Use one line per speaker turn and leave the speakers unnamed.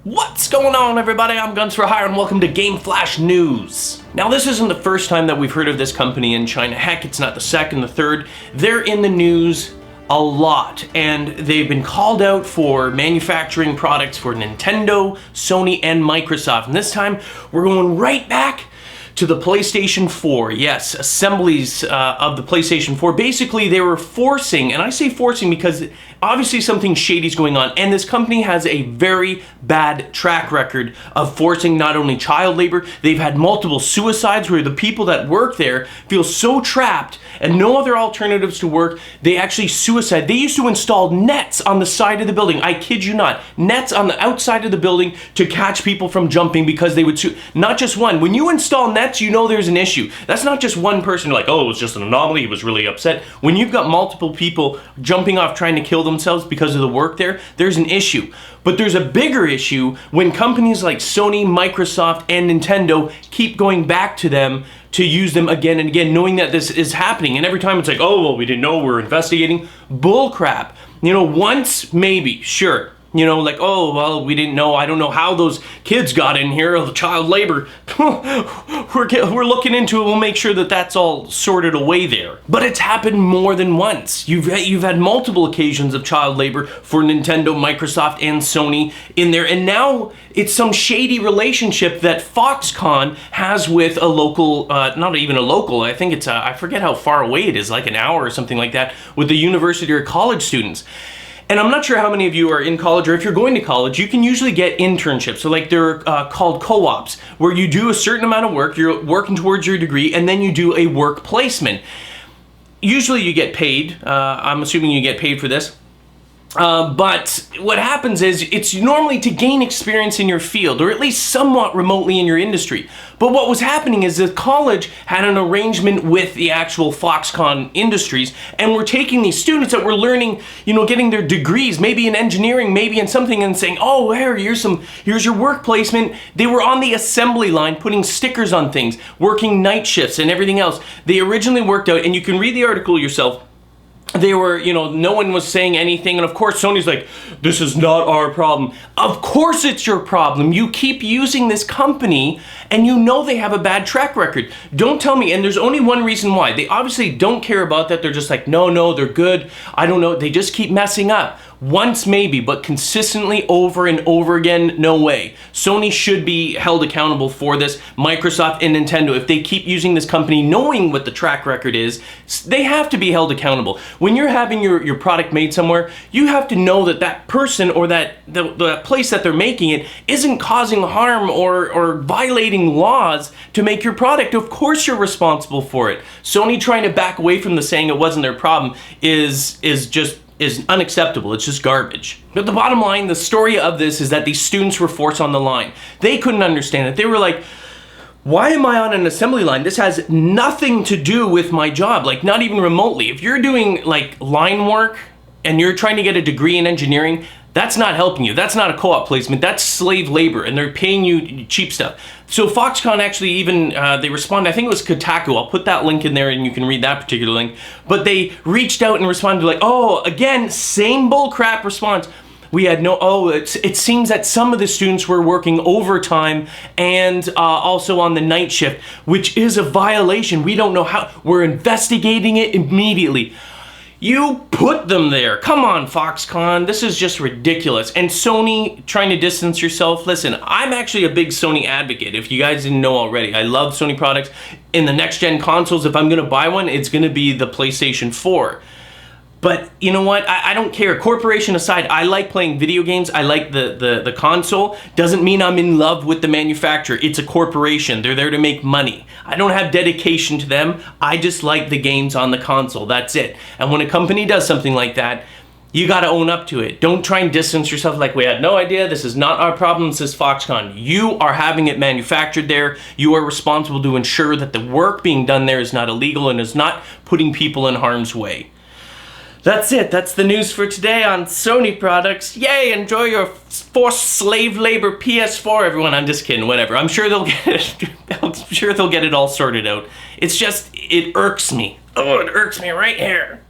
What's going on, everybody? I'm Guns for Hire and welcome to Game Flash News. Now, this isn't the first time that we've heard of this company in China. Heck, it's not the second, the third. They're in the news a lot, and they've been called out for manufacturing products for Nintendo, Sony, and Microsoft. And this time, we're going right back to the PlayStation 4. Yes, assemblies of the PlayStation 4. Basically, they were forcing, and I say forcing because obviously something shady is going on, and this company has a very bad track record of forcing not only child labor, they've had multiple suicides where the people that work there feel so trapped and no other alternatives to work, they actually suicide. They used to install nets on the side of the building. I kid you not. Nets on the outside of the building to catch people from jumping because they would not just one. When you install nets, you know there's an issue. That's not just one person like, oh, it was just an anomaly, he was really upset. When you've got multiple people jumping off trying to kill themselves because of the work there, there's an issue. But there's a bigger issue when companies like Sony, Microsoft, and Nintendo keep going back to them to use them again and again, knowing that this is happening. And every time it's like, oh, well, we didn't know, we're investigating. Bull crap. You know, once, maybe, sure. You know, like, oh, well, we didn't know. I don't know how those kids got in here, the child labor. We're looking into it. We'll make sure that that's all sorted away there. But it's happened more than once. You've had multiple occasions of child labor for Nintendo, Microsoft, and Sony in there. And now it's some shady relationship that Foxconn has with a local, not even a local, I think it's, I forget how far away it is, like an hour or something like that, with the university or college students. And I'm not sure how many of you are in college, or if you're going to college, you can usually get internships. So like they're called co-ops, where you do a certain amount of work, you're working towards your degree, and then you do a work placement. Usually you get paid. I'm assuming you get paid for this. But what happens is it's normally to gain experience in your field, or at least somewhat remotely in your industry. But what was happening is the college had an arrangement with the actual Foxconn Industries, and we're taking these students that were learning, you know, getting their degrees, maybe in engineering, maybe in something, and saying, oh, here's your work placement. They were on the assembly line putting stickers on things, working night shifts and everything else. They originally worked out, and you can read the article yourself. They were, you know, no one was saying anything, and of course Sony's like, this is not our problem. Of course it's your problem. You keep using this company, and you know they have a bad track record. Don't tell me, and there's only one reason why. They obviously don't care about that. They're just like, no, they're good. I don't know. They just keep messing up. Once maybe, but consistently over and over again, no way. Sony should be held accountable for this. Microsoft and Nintendo, if they keep using this company knowing what the track record is, they have to be held accountable. When you're having your product made somewhere, you have to know that that person or the place that they're making it isn't causing harm or violating laws to make your product. Of course you're responsible for it. Sony trying to back away from the saying it wasn't their problem is unacceptable. It's just garbage. But the bottom line, the story of this is that these students were forced on the line. They couldn't understand it. They were like, why am I on an assembly line? This has nothing to do with my job, like not even remotely. If you're doing like line work and you're trying to get a degree in engineering, that's not helping you. That's not a co-op placement. That's slave labor, and they're paying you cheap stuff. So Foxconn actually even, they responded, I think it was Kotaku. I'll put that link in there and you can read that particular link. But they reached out and responded like, oh, again, same bullcrap response. We had it seems that some of the students were working overtime and also on the night shift, which is a violation. We don't know how. We're investigating it immediately. You put them there. Come on, Foxconn. This is just ridiculous. And Sony trying to distance yourself. Listen, I'm actually a big Sony advocate, if you guys didn't know already. I love Sony products. In the next-gen consoles, if I'm going to buy one, it's going to be the PlayStation 4. But you know what? I don't care. Corporation aside, I like playing video games. I like the console. Doesn't mean I'm in love with the manufacturer. It's a corporation. They're there to make money. I don't have dedication to them. I just like the games on the console. That's it. And when a company does something like that, you got to own up to it. Don't try and distance yourself like we had no idea. This is not our problem, says Foxconn. You are having it manufactured there. You are responsible to ensure that the work being done there is not illegal and is not putting people in harm's way. That's it. That's the news for today on Sony products. Yay! Enjoy your forced slave labor PS4, everyone. I'm just kidding. Whatever. I'm sure they'll get it. I'm sure they'll get it all sorted out. It's just, it irks me. Oh, it irks me right here.